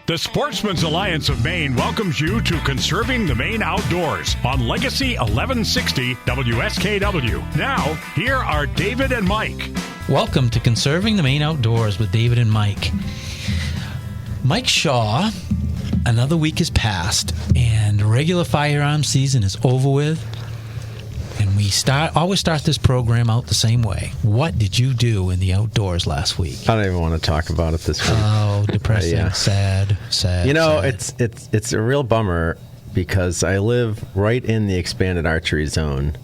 The Sportsman's Alliance of Maine welcomes you to Conserving the Maine Outdoors on Legacy 1160 WSKW. Now, here are David and Mike. Welcome to Conserving the Maine Outdoors with David and Mike. Mike Shaw, another week has passed, and regular firearm season is over with. And we always start this program out the same way. What did you do in the outdoors last week? I don't even want to talk about it this week. Oh, depressing, Yeah. sad. You know, sad. it's a real bummer because I live right in the expanded archery zone,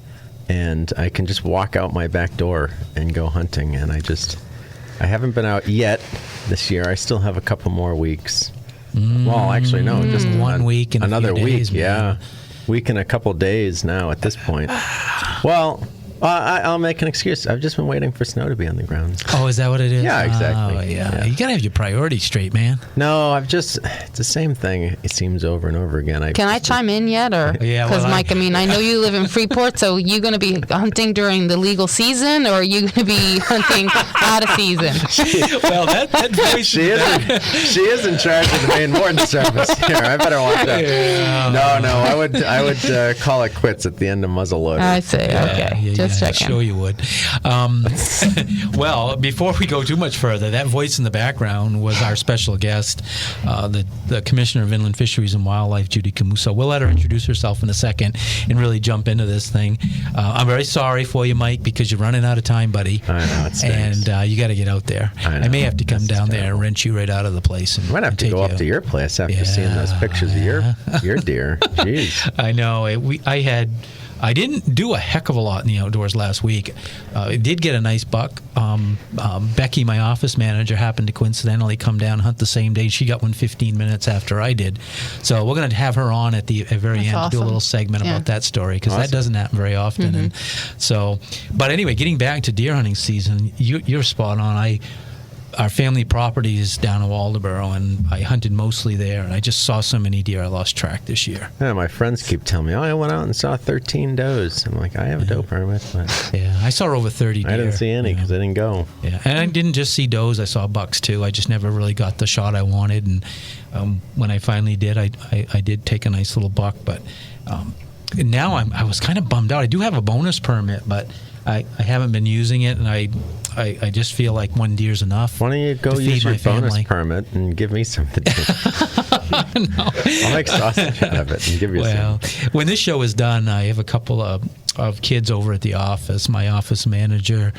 and I can just walk out my back door and go hunting. And I haven't been out yet this year. I still have a couple more weeks. Well, actually, no, just 1 week and another a few days, week. man. Yeah, week and a couple days now at this point. Well, I'll make an excuse. I've just been waiting for snow to be on the ground. Oh, is that what it is? Yeah, exactly. Oh, yeah. Yeah. You got to have your priorities straight, man. No, it's the same thing. It seems over and over again. Can I chime in yet? Or Yeah, because well, Mike, I mean, I know you live in Freeport, so you going to be hunting during the legal season, or are you going to be hunting out of season? Well, that voice She is in charge of the Maine Warden Service here. I better watch out. Yeah. No, I would call it quits at the end of muzzleloader. I see. Okay, just checking. Sure you would. Well, before we go too much further, that voice in the background was our special guest, the Commissioner of Inland Fisheries and Wildlife, Judy Camuso. We'll let her introduce herself in a second and really jump into this thing. I'm very sorry for you, Mike, because you're running out of time, buddy. I know, it stinks. And you got to get out there. I may have to come down there terrible. and wrench you right out of the place. And I might have to take go up you. to your place after seeing those pictures of your deer. Jeez. I know. I didn't do a heck of a lot in the outdoors last week. I did get a nice buck. Becky, my office manager, happened to coincidentally come down and hunt the same day. She got one 15 minutes after I did. So we're going to have her on at the very end to do a little segment about that story, because that doesn't happen very often. Mm-hmm. And so, but anyway, getting back to deer hunting season, you're spot on. Our family property is down in Waldoboro, and I hunted mostly there, and I just saw so many deer I lost track this year. Yeah, my friends keep telling me, I went out and saw 13 does. I'm like, I have a doe permit, but Yeah, I saw over 30 deer. I didn't see any because I didn't go. Yeah, and I didn't just see does. I saw bucks too. I just never really got the shot I wanted, and when I finally did, I did take a nice little buck. But now I was kind of bummed out. I do have a bonus permit, but I haven't been using it, and I just feel like one deer's enough. Why don't you go to use feed your my bonus family. permit and give me something to do? No. I'll make sausage out of it and give you Well, some. when this show is done, I have a couple of kids over at the office. My office manager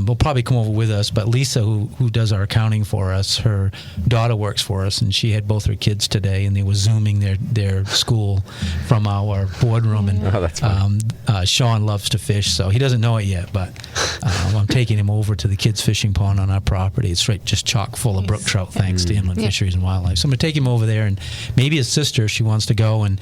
will probably come over with us, but Lisa, who does our accounting for us, her daughter works for us, and she had both her kids today, and they were Zooming their school from our boardroom. And Oh, that's fun. Sean loves to fish, so he doesn't know it yet, but I'm taking him over to the kids' fishing pond on our property. It's right just chock full of brook trout, thanks to Inland Fisheries and Wildlife. So I'm going to take him over there, and maybe his sister, she wants to go, and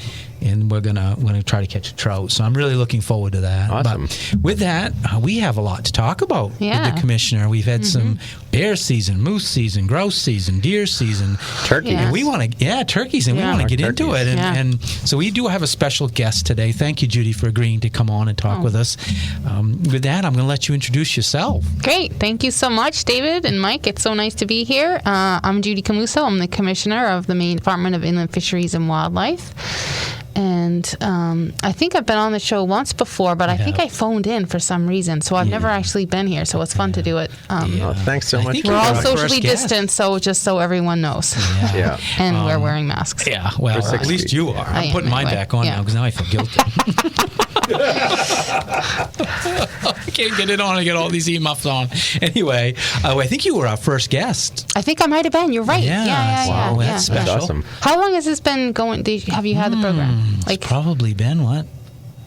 we're gonna try to catch a trout. So I'm really looking forward to that. Awesome. But with that, we have a lot to talk about with Yeah. the commissioner. We've had some bear season, moose season, grouse season, deer season, Turkey. Yeah. and we want to turkeys, and we want to get into it. Turkeys. And so we do have a special guest today. Thank you, Judy, for agreeing to come on and talk with us. With that, I'm going to let you introduce yourself. Great. Thank you so much, David and Mike. It's so nice to be here. I'm Judy Camuso. I'm the Commissioner of the Maine Department of Inland Fisheries and Wildlife. And I think I've been on the show once before, but I think I phoned in for some reason. So I've never actually been here. So it's fun to do it. Oh, thanks so I much. think for We're all coming. first socially guest. distanced, so just so everyone knows. Yeah. And we're wearing masks. Yeah, well, For 6 at least feet. you are. I I'm am putting mine anyway. back on Yeah. now because now I feel guilty. I can't get it on. I get all these earmuffs on. Anyway, I think you were our first guest. I think I might have been. You're right. Yeah. Wow, that's yeah. special. That's awesome. How long has this been going? Have you had the program? It's probably been what?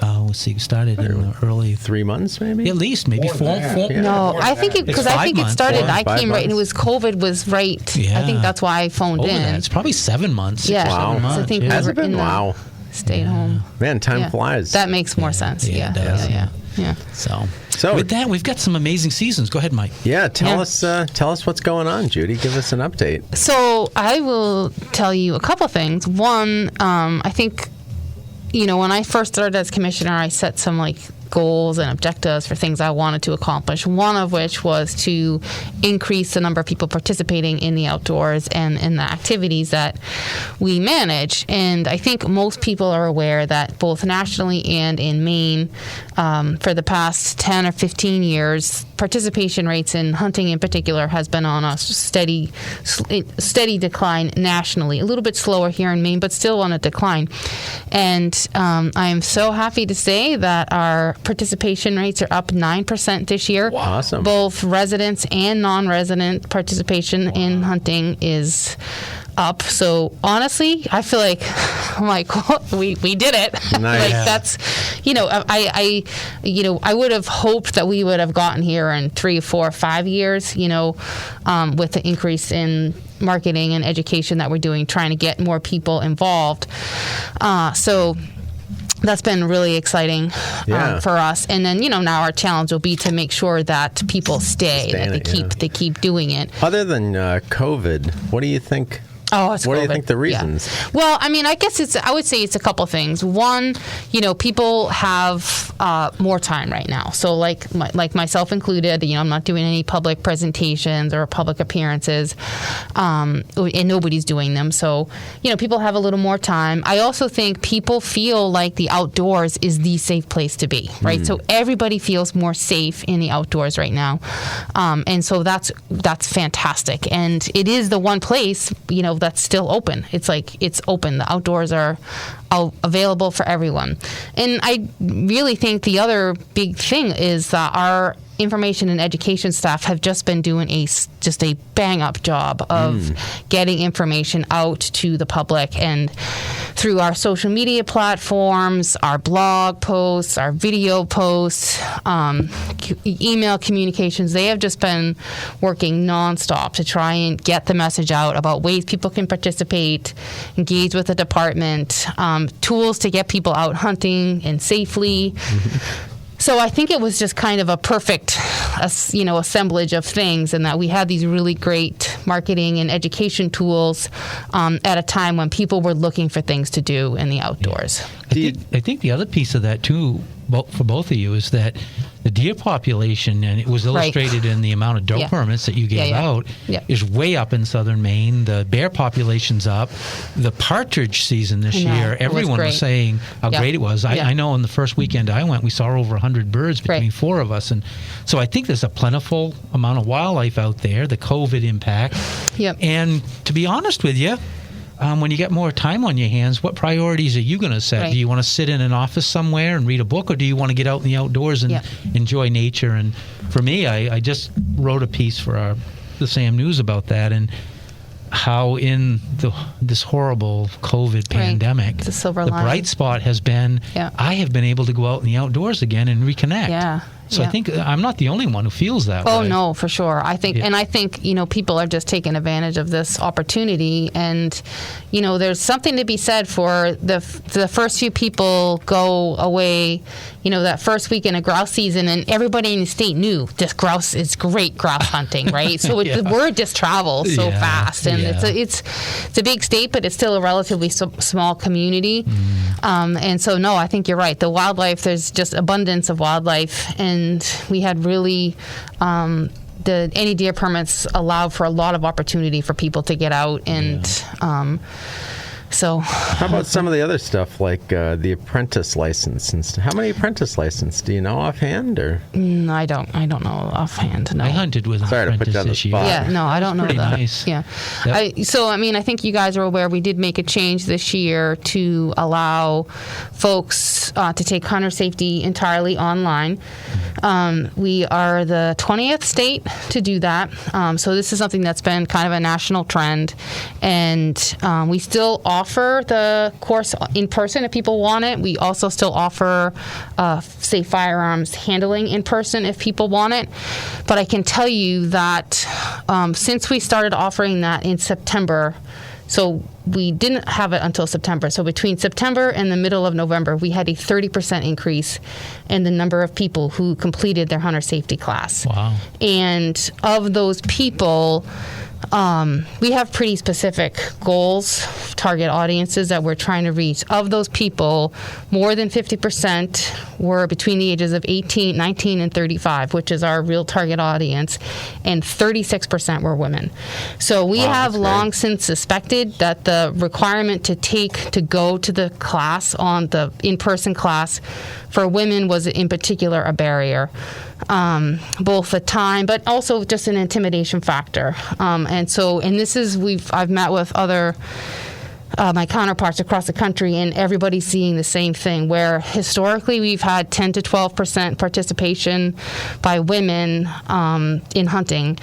Let's see. We started in the early 3 months, maybe? at least maybe four. Yeah. No, I think because I 5 think it months, started. 4 I 5 came right, and it was COVID was right. I think Yeah. that's why I phoned Over in. that. It's probably 7 months. Yeah, 6 or 7 Wow. months. I think yeah. we Has were it been? in the Wow. stay at home. Man, time Yeah. flies. That makes more sense. Yeah, Yeah, it does. yeah. So- with that, we've got some amazing seasons. Go ahead, Mike. Yeah, tell Yeah. us what's going on, Judy. Give us an update. So I will tell you a couple things. One, I think, when I first started as commissioner, I set some goals and objectives for things I wanted to accomplish, one of which was to increase the number of people participating in the outdoors and in the activities that we manage. And I think most people are aware that both nationally and in Maine, for the past 10 or 15 years, participation rates in hunting in particular has been on a steady decline nationally. A little bit slower here in Maine, but still on a decline. And I am so happy to say that our participation rates are up 9% this year. Awesome. Both residents and non-resident participation in hunting is up. So honestly, I feel like we did it. Nice. Like that's, I would have hoped that we would have gotten here in 3, 4, 5 years, with the increase in marketing and education that we're doing, trying to get more people involved. So that's been really exciting for us. And then, now our challenge will be to make sure that people stay that they keep doing it. Other than COVID, what do you think? Oh, it's what COVID. do you think the reasons? Yeah. Well, I mean, I guess I would say it's a couple things. One, people have more time right now. So like myself included, I'm not doing any public presentations or public appearances, and nobody's doing them. So, people have a little more time. I also think people feel like the outdoors is the safe place to be, right? So everybody feels more safe in the outdoors right now. And so that's fantastic. And it is the one place, that's still open. It's open. The outdoors are available for everyone. And I really think the other big thing is that our information and education staff have just been doing just a bang-up job of getting information out to the public, and through our social media platforms, our blog posts, our video posts, email communications. They have just been working nonstop to try and get the message out about ways people can participate, engage with the department, tools to get people out hunting and safely. So I think it was just kind of a perfect, assemblage of things, and that we had these really great marketing and education tools at a time when people were looking for things to do in the outdoors. I think the other piece of that too, for both of you, is that the deer population, and it was illustrated in the amount of doe permits that you gave out, is way up in southern Maine. The bear population's up. The partridge season this year, everyone was saying how great it was. I know on the first weekend I went, we saw over 100 birds between 4 of us. And so I think there's a plentiful amount of wildlife out there, the COVID impact. And to be honest with you, when you get more time on your hands, what priorities are you going to set? Do you want to sit in an office somewhere and read a book, or do you want to get out in the outdoors and enjoy nature? And for me, I just wrote a piece for the Sam News about that, and how in this horrible COVID pandemic, the bright spot has been I have been able to go out in the outdoors again and reconnect. So I think I'm not the only one who feels that way. Oh, no, for sure. I think people are just taking advantage of this opportunity. And, there's something to be said for the first few people go away, that first weekend of grouse season, and everybody in the state knew this grouse is great grouse hunting, right? So the word just travels so fast. And it's a big state, but it's still a relatively small community. And so, no, I think you're right. The wildlife, there's just abundance of wildlife. And we had really, any deer permits allow for a lot of opportunity for people to get out. And so, how about some of the other stuff, like the apprentice license? And how many apprentice license do you know offhand? Or I don't know offhand. No. I hunted with an apprentice this year. Yeah, no, I don't know pretty that. Nice. Yeah. I think you guys are aware we did make a change this year to allow folks to take hunter safety entirely online. We are the 20th state to do that. So this is something that's been kind of a national trend, and we still offer the course in person if people want it. We also still offer safe firearms handling in person if people want it. But I can tell you that since we started offering that in September, so we didn't have it until September. So between September and the middle of November, we had a 30% increase in the number of people who completed their hunter safety class. Wow. And of those people, we have pretty specific goals, target audiences that we're trying to reach. Of those people, more than 50% were between the ages of 19 and 35, which is our real target audience, and 36% were women. So we have long since suspected that the requirement to go to the class, on the in-person class, for women was in particular a barrier. Both the time, but also just an intimidation factor. I've met with other my counterparts across the country, and everybody's seeing the same thing, where historically we've had 10 to 12% participation by women in hunting.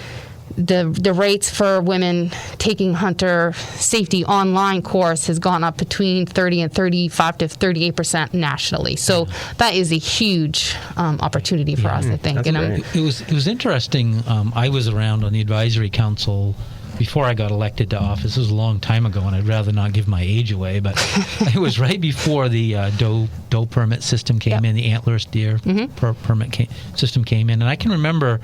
The rates for women taking hunter safety online course has gone up between 30 and 35 to 38% nationally. So that is a huge opportunity for us, I think. It was interesting. I was around on the advisory council before I got elected to office. It was a long time ago, and I'd rather not give my age away, but it was right before the doe permit system came in, the antlerless deer permit system came in. And I can remember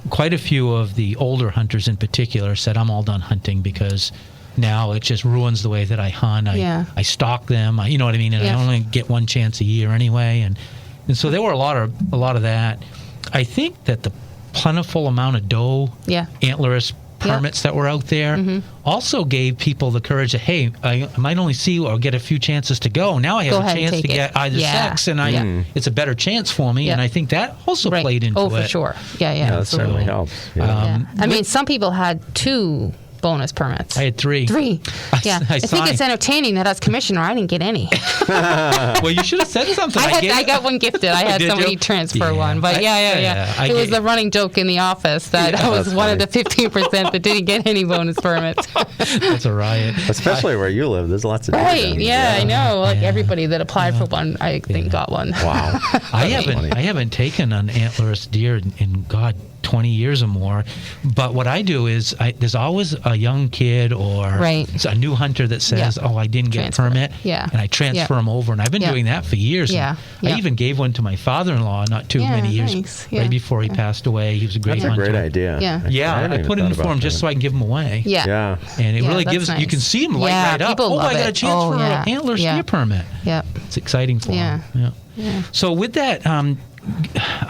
quite a few of the older hunters in particular said, I'm all done hunting because now it just ruins the way that I hunt. I stalk them, you know what I mean? And I only get one chance a year anyway. And so there were a lot of that. I think that the plentiful amount of doe antlerless permits that were out there also gave people the courage to, hey, I might only see or get a few chances to go. Now I have a chance to get either sex, and it's a a better chance for me. And I think that also played into it. Oh, for sure. Yeah, that certainly helps. I mean, some people had 2 bonus permits. I had 3. 3. I think it's entertaining that as commissioner, I didn't get any. Well, you should have said something. I got one gifted. I had somebody transfer one. But it was the running joke in the office that I was one of the 15% that didn't get any bonus permits. That's a riot. Especially where you live. There's lots of right. I know. Like everybody that applied for one, I think got one. Wow. I haven't taken an antlerless deer in 20 years or more, but what I do is there's always a young kid or a new hunter that says, "Oh, I didn't get a permit," and I transfer them over, and I've been doing that for years. I even gave one to my father-in-law not too many years right before he passed away. He was a great hunter. That's a great idea. I put it in for him just so I can give them away. And it really gives. You can see them light right up. Oh, I got a chance for an antlerless deer permit. It's exciting for them. So with that.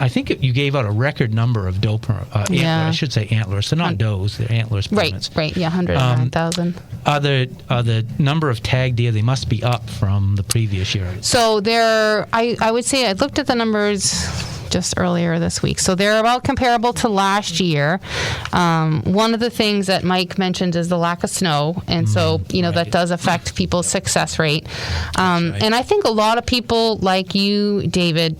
I think you gave out a record number of doe antlers. I should say antlers. They're not does. They're antlers permits. Right. 109,000. Are the number of tag deer? They must be up from the previous year. So I would say I looked at the numbers just earlier this week. So they're about comparable to last year. One of the things that Mike mentioned is the lack of snow, and so that does affect people's success rate. And I think a lot of people like you, David,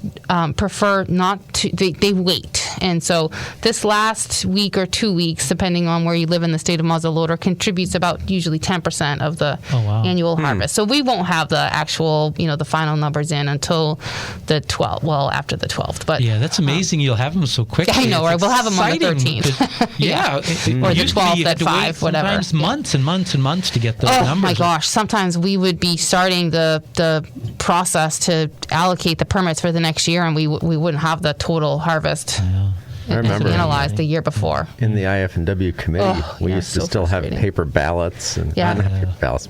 prefer not to. They wait, and so this last week or 2 weeks, depending on where you live in the state of muzzleloader, contributes about usually 10% of the annual harvest. So we won't have the actual, the final numbers in until the 12th. Well, after the 12th, but. Yeah, that's amazing. You'll have them so quickly. I know, right? We'll have them on the 13th. Or the 12th at 5, whatever. Sometimes months and months and months to get those numbers. Oh, my gosh. Sometimes we would be starting the process to allocate the permits for the next year, and we wouldn't have the total harvest. I remember analyzed the year before. In the IF&W committee, we used to still have paper ballots. And not paper ballots.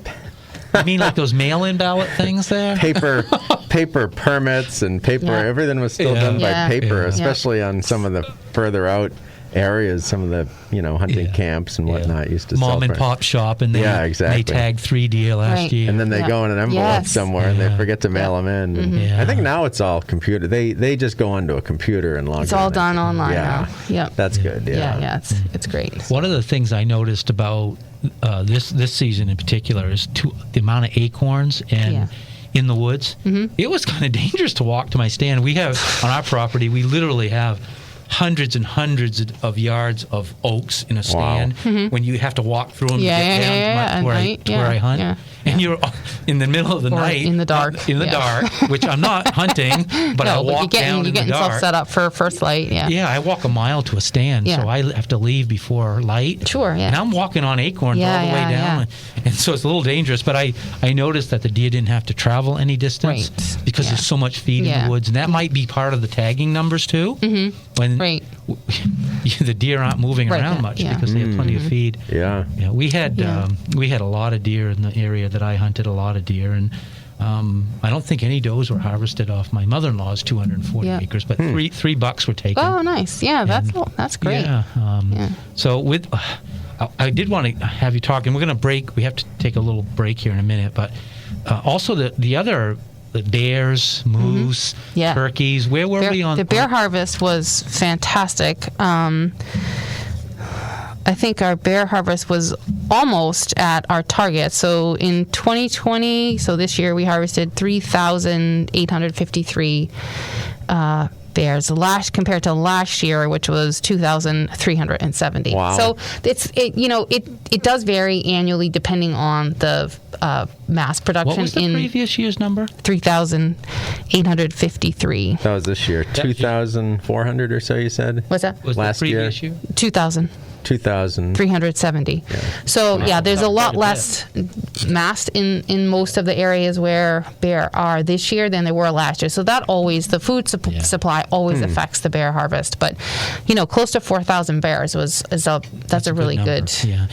You mean like those mail-in ballot things there? Paper permits and paper. Everything was still done by paper, especially on some of the further out areas, some of the hunting camps and whatnot used to mom and pop shop, and they tagged 3 deer last year, and then they go in an envelope somewhere and they forget to mail them in. I think now it's all computer. They just go onto a computer and log. It's all done online now. That's good. It's great. One of the things I noticed about this season in particular is the amount of acorns and. In the woods, it was kind of dangerous to walk to my stand. We have on our property, we literally have hundreds and hundreds of yards of oaks in a stand when you have to walk through them to get down to where I hunt. And you're in the middle of the night. In the dark. Which I'm not hunting, but I walk down in the dark. You're getting yourself set up for first light, I walk a mile to a stand, so I have to leave before light. Sure, And I'm walking on acorns all the way down. And so it's a little dangerous, but I noticed that the deer didn't have to travel any distance because there's so much feed in the woods. And that might be part of the tagging numbers, too. the deer aren't moving Right, around much yeah. because they have plenty of feed. Yeah. Yeah, we had Yeah. a lot of deer in the area that I hunted. A lot of deer, and I don't think any does were harvested off my mother-in-law's 240 Yeah. acres, but three bucks were taken. Oh, nice. Yeah, that's great. Yeah. Yeah. So I did want to have you talk, and we're going to break. We have to take a little break here in a minute, but also the bears, moose, Yeah. turkeys. Where were we on the bear harvest was fantastic. I think our bear harvest was almost at our target. So in 2020, so this year we harvested 3,853 bears. Compared to last year, which was 2,370. Wow. So it does vary annually depending on the mass production. what was the previous year's number? 3,853. That was this year. 2,400 or so, you said? What's that? Was Last the previous year? year? 2,000. 2,000. 370. So there's a lot quite a less massed in most of the areas where bear are this year than they were last year. So that always, the food supply always affects the bear harvest. But close to 4,000 bears that's a really good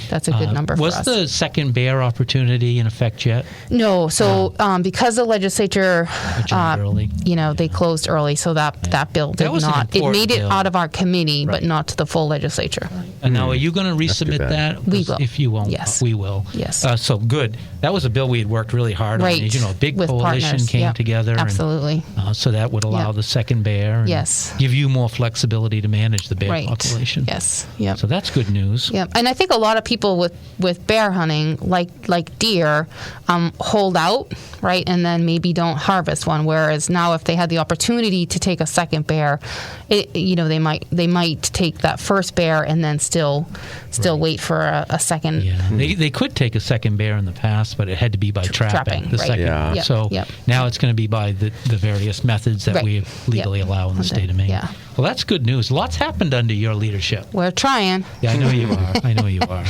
that's a good number for us. Was the second bear opportunity in effect yet? No. So because the legislature, Adjourned early. they closed early, so that bill did was an not. It important made it bill. out of our committee, but not to the full legislature. And now, are you going to too resubmit bad. that? We will. If you won't, Yes. we will. Yes. So good. That was a bill we had worked really hard Right. on. A big With coalition partners. came Yep. together. and, Absolutely. so that would allow Yep. the second bear. And Yes. Give you more flexibility to manage the bear Right. population. Yes. Yep. So that's good news. Yeah, and I think a lot of people with bear hunting, like deer, hold out, right, and then maybe don't harvest one. Whereas now, if they had the opportunity to take a second bear, they might take that first bear and then still wait for a second. Yeah, they could take a second bear in the past, but it had to be by trapping. The right. second. Yeah. Yep, So yep. now it's going to be by the various methods that Right. we legally Yep. allow in the state of Maine. Yeah. Well, that's good news. Lots happened under your leadership. We're trying. Yeah, I know you are. I know you are.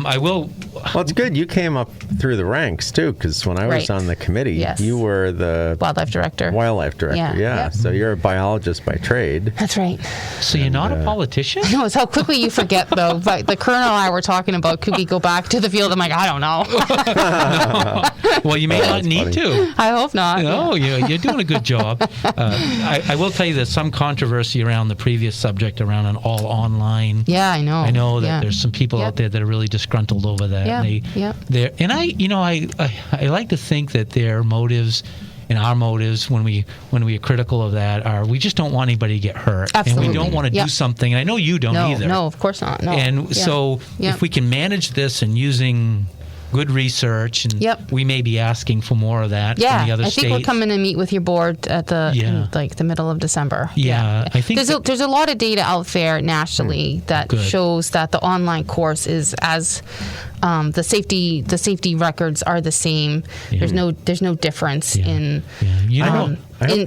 I will. Well, it's good you came up through the ranks, too, because when I was Right. on the committee, Yes. you were the Wildlife director. wildlife director. Yeah. Yep. So you're a biologist by trade. That's right. So you're not a politician? No, it's how quickly you forget, though. But the colonel and I were talking about, could we go back to the field? I'm like, I don't know. Well, you may not need to. I hope not. No, you're doing a good job. I will tell you there's some controversy around the previous subject around an all online. Yeah, I know. I know that Yeah. there's some people Yep. out there that are really disgruntled over that. Yeah, yep. I like to think that their motives and our motives when we are critical of that are we just don't want anybody to get hurt. Absolutely. And we don't want to Yep. do something. And I know you don't either. No, of course not. No. And Yeah. so Yeah. if we can manage this and using good research, and Yep. we may be asking for more of that Yeah, from the other I states. think we're coming to meet with your board at the Yeah. the middle of December. Yeah, I think there's a lot of data out there nationally that Good. shows that the online course is as the safety records are the same. Yeah. There's no difference Yeah. in. Yeah. I hope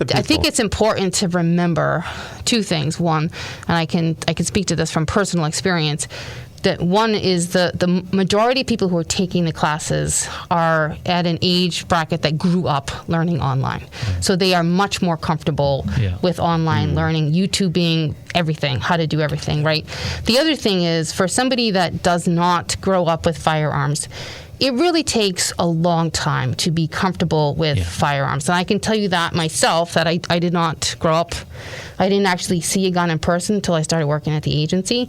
the I think people- it's important to remember two things. One, and I can speak to this from personal experience. That one is the majority of people who are taking the classes are at an age bracket that grew up learning online. So they are much more comfortable Yeah. with online learning, YouTube being everything, how to do everything, right? The other thing is for somebody that does not grow up with firearms, it really takes a long time to be comfortable with Yeah. firearms. And I can tell you that myself, that I did not grow up. I didn't actually see a gun in person until I started working at the agency.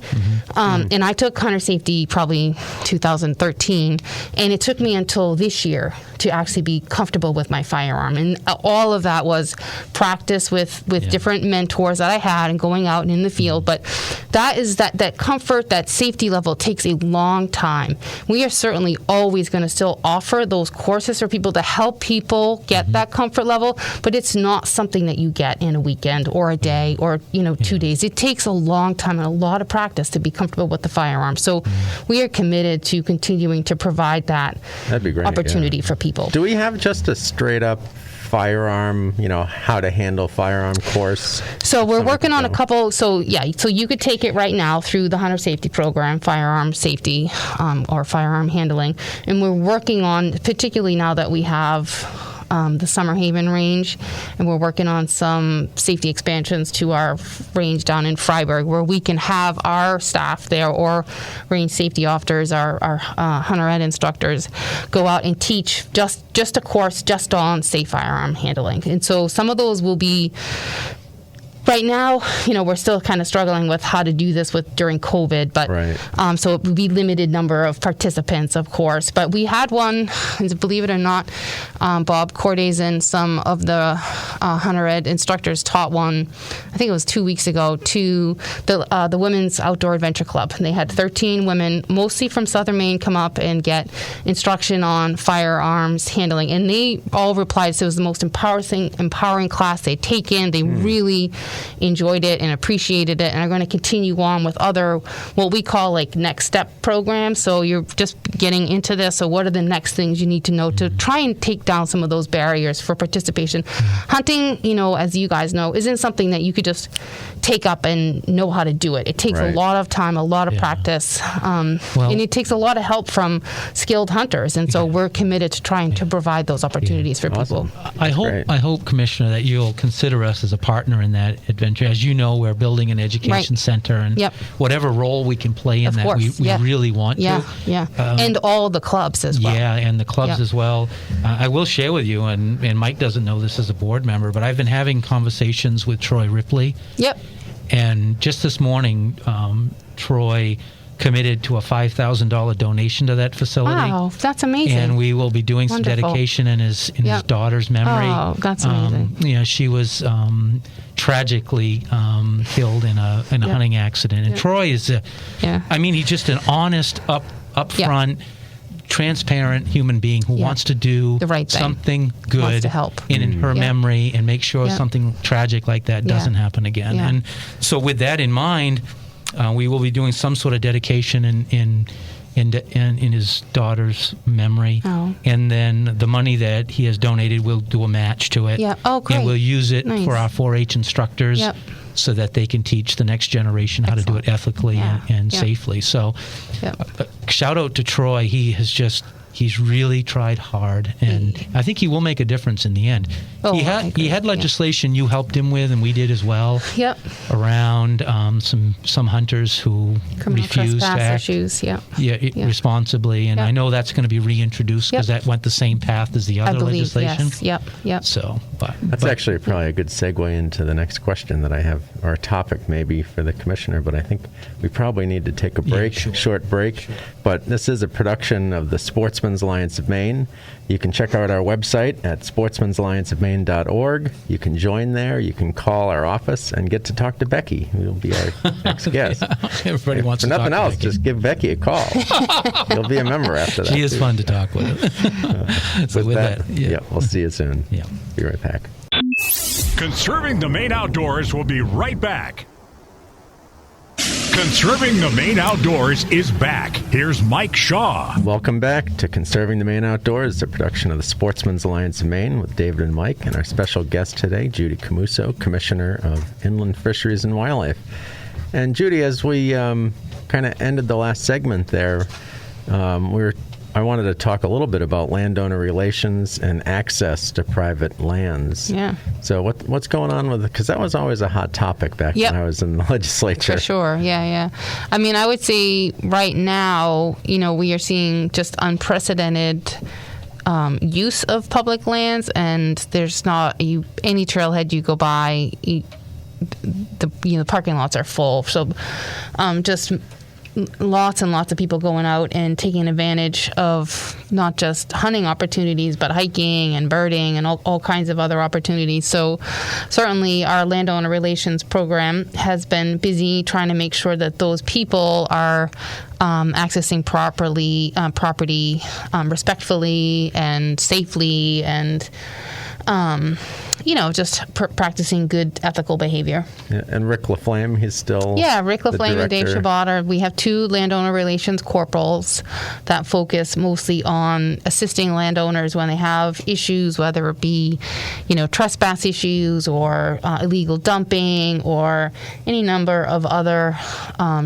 And I took hunter safety probably 2013. And it took me until this year to actually be comfortable with my firearm. And all of that was practice with different mentors that I had and going out and in the field. But that is that comfort, that safety level takes a long time. We are certainly always going to still offer those courses for people to help people get that comfort level, but it's not something that you get in a weekend or a day or 2 days. It takes a long time and a lot of practice to be comfortable with the firearm. So we are committed to continuing to provide that That'd be great, opportunity yeah. for people. Do we have just a straight up firearm, how to handle firearm course? So we're working on a go. couple. So you could take it right now through the hunter safety program, firearm safety or firearm handling, and we're working on, particularly now that we have the Summer Haven range, and we're working on some safety expansions to our range down in Freiburg, where we can have our staff there or range safety officers, our hunter ed instructors, go out and teach just a course just on safe firearm handling. And so some of those will be. Right now, we're still kind of struggling with how to do this during COVID, but right. So it would be limited number of participants, of course. But we had one, believe it or not, Bob Cordes and some of the hunter ed instructors taught one, I think it was 2 weeks ago, to the Women's Outdoor Adventure Club. And they had 13 women, mostly from Southern Maine, come up and get instruction on firearms handling. And they all replied, so it was the most empowering class they'd taken. They really enjoyed it and appreciated it, and are going to continue on with other what we call like next step programs. So you're just getting into this, so what are the next things you need to know to try and take down some of those barriers for participation? Hunting, as you guys know, isn't something that you could just take up and know how to do it. It takes a lot of time, a lot of practice, and it takes a lot of help from skilled hunters, and so we're committed to trying to provide those opportunities for people. I hope, Commissioner, that you'll consider us as a partner in that adventure. As you know, we're building an education center, and whatever role we can play in that, we really want to. And all the clubs as well. Yeah, and the clubs as well. I will share with you, and Mike doesn't know this as a board member, but I've been having conversations with Troy Ripley. Yep. And just this morning, Troy committed to a $5,000 donation to that facility. Wow, that's amazing. And we will be doing some dedication in his daughter's memory. Oh, that's amazing. She was tragically killed in a hunting accident. And Troy is he's just an honest, upfront, transparent human being who wants to do the right thing. Something good, wants to help in her memory and make sure something tragic like that doesn't happen again. And so with that in mind, we will be doing some sort of dedication in his daughter's memory. Oh. And then the money that he has donated, we'll do a match to it. Yeah. Oh, great. And we'll use it for our 4-H instructors so that they can teach the next generation how to do it ethically and safely. So shout out to Troy. He's really tried hard, and I think he will make a difference in the end. Oh, he had legislation you helped him with, and we did as well. Yep. Around some hunters who criminal refused to act issues. responsibly, and I know that's going to be reintroduced because that went the same path as the other legislation. Yes. Yep. So, that's actually probably a good segue into the next question that I have, or a topic maybe for the commissioner. But I think we probably need to take a break, short break. Sure. But this is a production of the Sportsman's Alliance of Maine. You can check out our website at sportsmansallianceofmaine.org. You can join there. You can call our office and get to talk to Becky, who will be our next guest. Everybody wants to talk to Becky. For nothing else, just give Becky a call. You'll be a member after that. She is fun to talk with. So with that, we'll see you soon. Yeah. Be right back. Conserving the Maine Outdoors will be right back. Conserving the Maine Outdoors is back. Here's Mike Shaw. Welcome back to Conserving the Maine Outdoors, a production of the Sportsman's Alliance of Maine with David and Mike, and our special guest today, Judy Camuso, Commissioner of Inland Fisheries and Wildlife. And Judy, as we kind of ended the last segment there, I wanted to talk a little bit about landowner relations and access to private lands. Yeah. So what's going on with it? Because that was always a hot topic back when I was in the legislature. For sure. Yeah. I mean, I would say right now, we are seeing just unprecedented use of public lands, and there's not any trailhead you go by, the parking lots are full. So just lots and lots of people going out and taking advantage of not just hunting opportunities, but hiking and birding and all kinds of other opportunities. So certainly our landowner relations program has been busy trying to make sure that those people are accessing property respectfully and safely, and just practicing good ethical behavior. Yeah, and Rick LaFlamme, he's still Rick LaFlamme and Dave Shabbat we have 2 landowner relations corporals that focus mostly on assisting landowners when they have issues, whether it be, trespass issues or illegal dumping or any number of other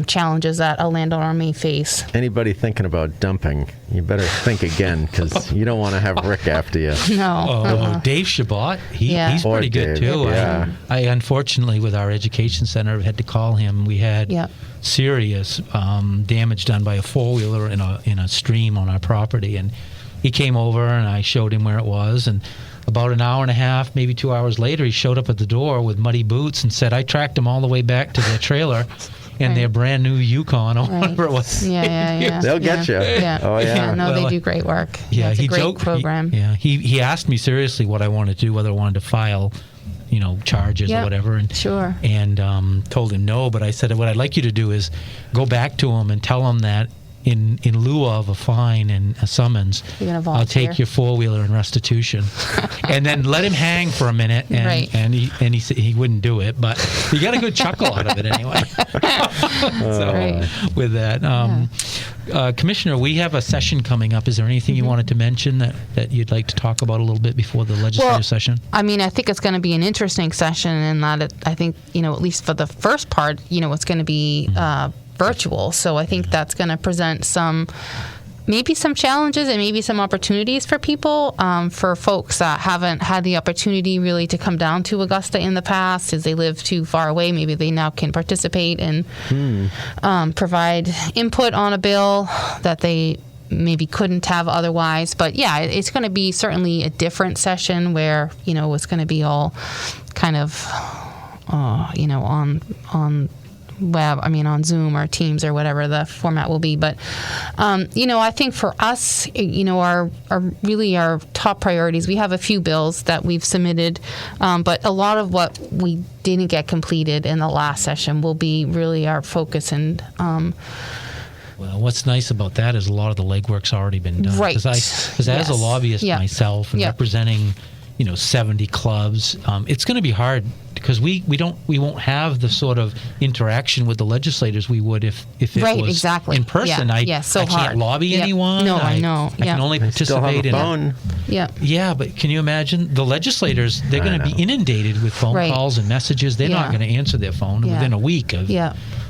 challenges that a landowner may face. Anybody thinking about dumping, you better think again, because you don't want to have Rick after you. No. Dave Shabbat, he's Or pretty good Dave, too. yeah. I unfortunately, with our education center, had to call him. We had serious damage done by a 4-wheeler in a stream on our property, and he came over and I showed him where it was, and about an hour and a half, maybe 2 hours later, he showed up at the door with muddy boots and said, I tracked him all the way back to their trailer and their brand new Yukon or whatever it was. Yeah. They'll get you. Yeah. Oh, yeah. No, they do great work. Yeah, it's a great joked, program. He asked me seriously what I wanted to do, whether I wanted to file, charges or whatever. And, sure. And told him no, but I said, what I'd like you to do is go back to him and tell him that in lieu of a fine and a summons, I'll take your 4-wheeler in restitution, and then let him hang for a minute. And he said he wouldn't do it, but he got a good chuckle out of it anyway. With that, Commissioner, we have a session coming up. Is there anything you wanted to mention that you'd like to talk about a little bit before the legislative session? I mean, I think it's going to be an interesting session in that I think, at least for the first part, it's going to be virtual. So I think that's going to present maybe some challenges and maybe some opportunities for people, for folks that haven't had the opportunity really to come down to Augusta in the past, as they live too far away. Maybe they now can participate and provide input on a bill that they maybe couldn't have otherwise. But it's going to be certainly a different session where, it's going to be all kind of, on web, on Zoom or Teams or whatever the format will be. But, I think for us, our top priorities, we have a few bills that we've submitted, but a lot of what we didn't get completed in the last session will be really our focus. And well, what's nice about that is a lot of the legwork's already been done. Right. Because as a lobbyist myself and representing, 70 clubs, it's going to be hard because we won't have the sort of interaction with the legislators we would if it was in person. I can't lobby anyone. No, I know. I can only participate in phone. Yeah, but can you imagine the legislators? They're going to be inundated with phone calls and messages. They're not going to answer their phone within a week of.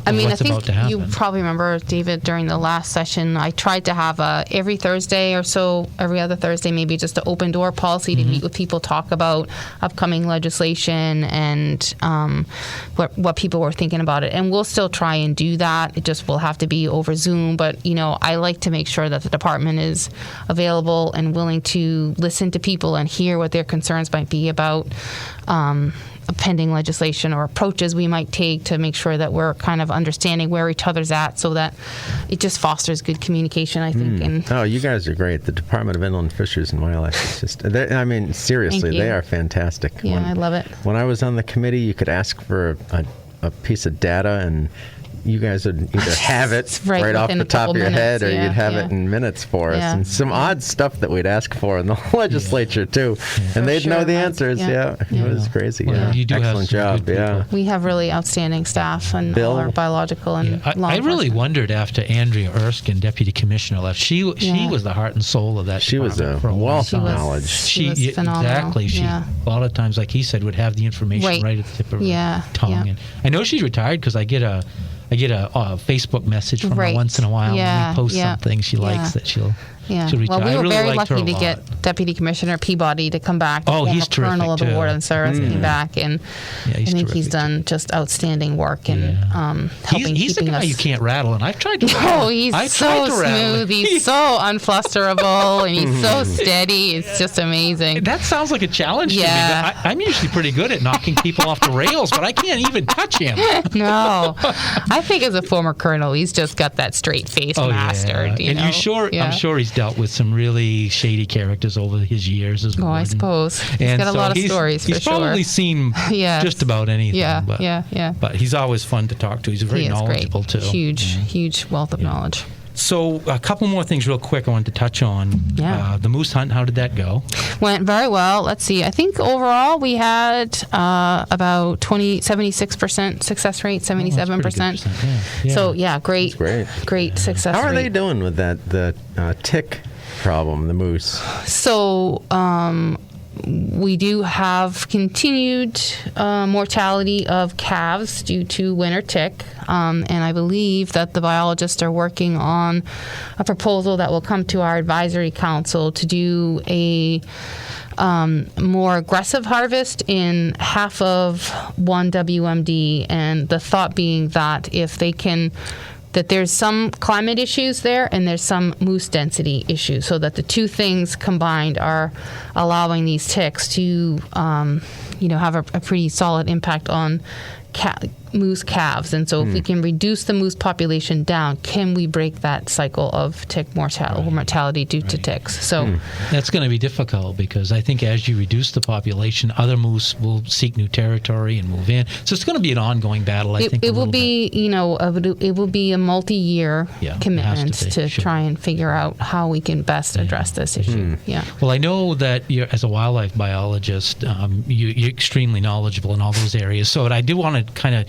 I mean, I what's about think to happen. you probably remember, David, during the last session, I tried to have every Thursday or so, every other Thursday, maybe just an open door policy to meet with people, talk about upcoming legislation and what people were thinking about it. And we'll still try and do that. It just will have to be over Zoom. But, I like to make sure that the department is available and willing to listen to people and hear what their concerns might be about pending legislation or approaches we might take to make sure that we're kind of understanding where each other's at, so that it just fosters good communication, I think. And you guys are great. The Department of Inland Fisheries and Wildlife is just, seriously, they are fantastic. Yeah, I love it. When I was on the committee, you could ask for a piece of data and you guys would either have it right off the top of your head, or you'd have it in minutes for us. And some odd stuff that we'd ask for in the legislature, too. And they'd know the answers. It was crazy. Well, you do excellent job. We have really outstanding staff and all our biological and law I really wondered after Andrea Erskine, Deputy Commissioner, left. She was the heart and soul of that department. She was a wealth of knowledge. She was phenomenal. Exactly. She, a lot of times, like he said, would have the information right at the tip of her tongue. And I know she's retired because I get a Facebook message from her once in a while when we post something she likes that she'll reach out. Well, we were really very lucky to lot. get Deputy Commissioner Peabody to come back. He's terrific, Colonel of the too. Ward and Service came back, and I think he's done just outstanding work in helping he's keeping the guy us. you can't rattle, and I've tried to. He's so smooth. He's so unflusterable, and he's so steady. It's just amazing. That sounds like a challenge to me. I'm usually pretty good at knocking people off the rails, but I can't even touch him. No, I think as a former colonel, he's just got that straight face mastered. And I'm sure he's dealt with some really shady characters over his years as well. I suppose he's got a lot of stories. He's probably seen just about anything. But he's always fun to talk to. He's very knowledgeable too. Huge wealth of knowledge. So a couple more things real quick I wanted to touch on. Yeah. The moose hunt, how did that go? Went very well. Let's see. I think overall we had about 76% success rate, 77%. Yeah. So yeah, great success rate. How are they doing with the tick problem, the moose? So we do have continued mortality of calves due to winter tick, and I believe that the biologists are working on a proposal that will come to our advisory council to do a more aggressive harvest in half of 1 WMD, and the thought being that if they can, that there's some climate issues there and there's some moose density issues, so that the two things combined are allowing these ticks to have a pretty solid impact on moose calves. And so if we can reduce the moose population down, can we break that cycle of tick mortality due to ticks? So that's going to be difficult, because I think as you reduce the population, other moose will seek new territory and move in. So it's going to be an ongoing battle, I think. It will be, it will be a multi-year commitment to try and figure out how we can best address this issue. Well, I know that as a wildlife biologist, you're extremely knowledgeable in all those areas. So I do want to kind of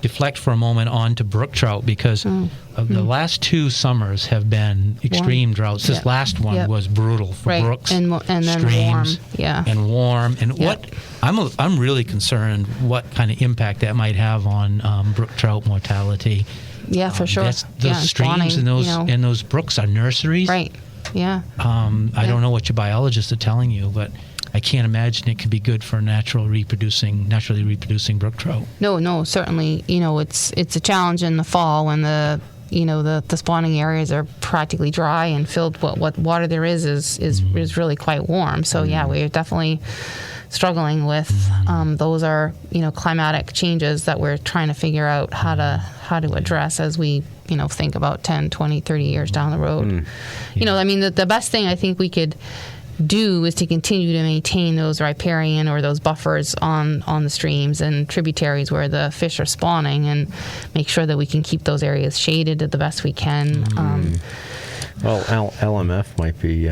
deflect for a moment on to brook trout, because the last 2 summers have been extreme droughts. This last one was brutal for brooks, and then streams, warm, and warm. And what I'm really concerned what kind of impact that might have on brook trout mortality. Yeah, for sure. Those streams and those brooks are nurseries. Right. Yeah. I don't know what your biologists are telling you, but I can't imagine it could be good for naturally reproducing brook trout. No, certainly. It's a challenge in the fall when the spawning areas are practically dry and filled. What water there is really quite warm. So we're definitely struggling with. Those are climatic changes that we're trying to figure out how to address as we think about 10, 20, 30 years down the road. The best thing I think we could do is to continue to maintain those riparian or those buffers on the streams and tributaries where the fish are spawning, and make sure that we can keep those areas shaded the best we can. Well, LMF might be...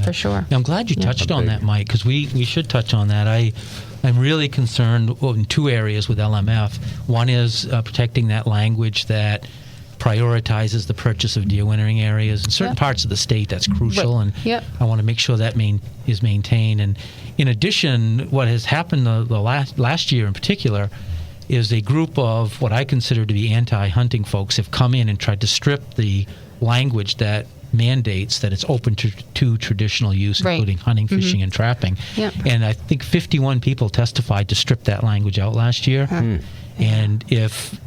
for sure. I'm glad you touched on that, Mike, because we should touch on that. I'm really concerned in 2 areas with LMF. One is protecting that language that prioritizes the purchase of deer wintering areas in certain parts of the state. That's crucial, and I want to make sure that is maintained. And in addition, what has happened the last year in particular is a group of what I consider to be anti-hunting folks have come in and tried to strip the language that mandates that it's open to traditional use, including hunting, fishing, and trapping. And I think 51 people testified to strip that language out last year. And if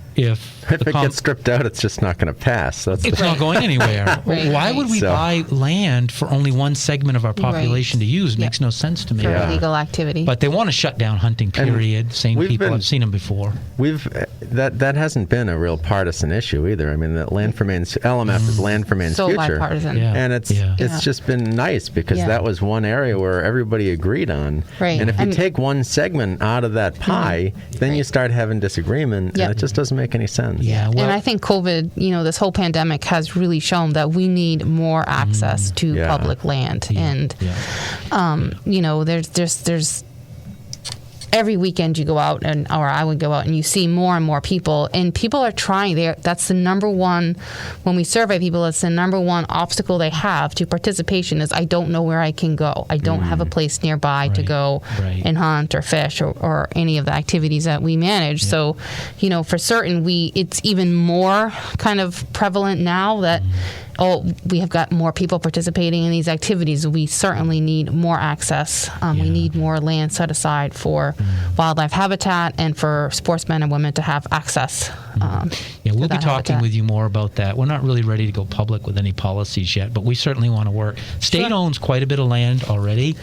it gets stripped out, it's just not going to pass. It's not going anywhere. Why would we buy land for only one segment of our population to use? It makes no sense to me. For illegal activity. But they want to shut down hunting, period. Same people. I've seen them before. That hasn't been a real partisan issue either. I mean, the Land for Maine's LMF is Land for Maine's future. Bipartisan. And it's just been nice, because that was one area where everybody agreed on. And if you take one segment out of that pie, then you start having disagreement, and it just doesn't make any sense. And I think COVID, this whole pandemic has really shown that we need more access to public land. And, there's every weekend you go out, or I would go out, and you see more and more people, and people are trying. That's the number one, when we survey people, it's the number one obstacle they have to participation is, I don't know where I can go. I don't have a place nearby to go and hunt or fish or any of the activities that we manage. So, for certain, it's even more kind of prevalent now that we have got more people participating in these activities. We certainly need more access. We need more land set aside for wildlife habitat and for sportsmen and women to have access. We'll be talking with you more about that. We're not really ready to go public with any policies yet, but we certainly want to work. State owns quite a bit of land already,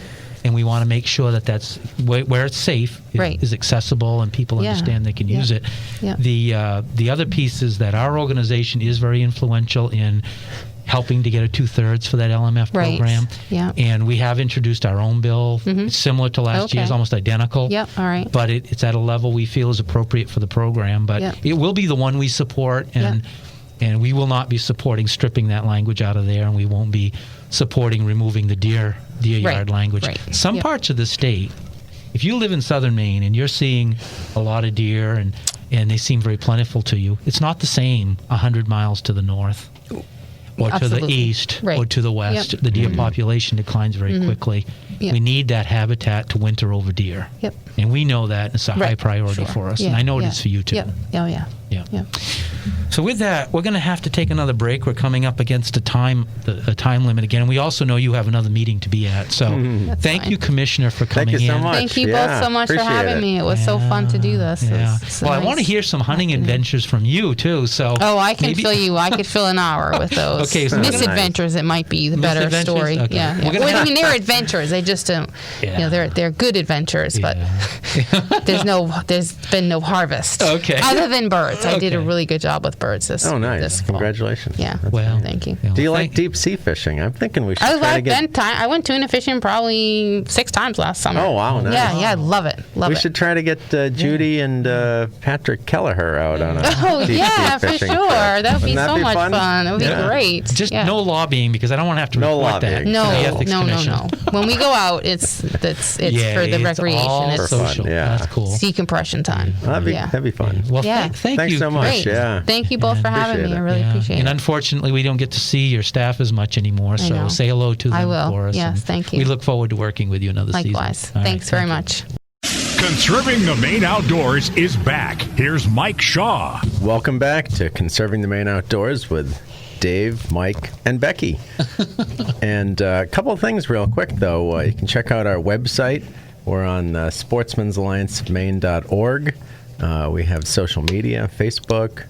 and we want to make sure that that's where it's safe, is accessible, and people understand they can use it. The other piece is that our organization is very influential in helping to get a 2/3 for that LMF program. And we have introduced our own bill. It's similar to last year's, almost identical. But it's at a level we feel is appropriate for the program. But it will be the one we support. And And we will not be supporting stripping that language out of there, and we won't be supporting removing the deer yard language. Right. Some parts of the state, if you live in southern Maine and you're seeing a lot of deer and they seem very plentiful to you, it's not the same 100 miles to the north or Absolutely. to the east Right. or to the west. Yep. The deer population declines very quickly. Yep. We need that habitat to winter over deer. Yep. And we know that, and it's a high Right. priority Sure. for us. Yeah, And I know it yeah. is for you too. Yep. Oh, yeah. Yeah. Yeah. So with that, we're going to have to take another break. We're coming up against a time limit again, and we also know you have another meeting to be at. So thank fine. you, Commissioner, for coming Thank you so in. much. Thank you Yeah, both so much for appreciate having it. me. It was so fun to do this. Yeah. It's Well, I want to nice. hear some hunting adventures from you too. So Oh, I can maybe- fill you. I could fill an hour with those. Okay, so we're gonna- misadventures. It might be the better Misadventures? story. Okay. Yeah. We're yeah. gonna Well, I have- mean, they're adventures. They just don't. Yeah. They're good adventures, but there's been no harvest. Okay. Other than birds, I did a Okay. really good job with birds this. Oh, nice. This fall. Congratulations. Yeah. That's Well, Thank you. Do you like deep sea fishing? I'm thinking we should try to get. I went tuna fishing probably 6 times last summer. Oh, wow, nice. Yeah, I love it. Love We it. should try to get Judy and Patrick Kelleher out on a Oh deep sea yeah, for fishing sure. trip. That would be Wouldn't that so be much fun? fun. That would be Yeah. great. Just yeah. no lobbying because I don't want to have to No report that. lobbying. No, to the Ethics no, Commission. no. When we go out, it's Yeah, for the it's recreation. all It's for fun, social. yeah. That's cool. decompression time. That'd be fun. Well, Yeah. thank Thanks you so much. Great. Yeah. Thank you both for having Appreciate me. it. I really Yeah. appreciate And it. unfortunately, we don't get to see your staff as much anymore. So know. say hello to them I will. for us. Yes, and thank you. We look forward to working with you another season. Likewise. All right, Thanks very thank you. much. Conserving the Maine Outdoors is back. Here's Mike Shaw. Welcome back to Conserving the Maine Outdoors with Dave, Mike, and Becky. And a couple of things real quick, though. You can check out our website. We're on sportsmansalliancemaine.org. We have social media, Facebook.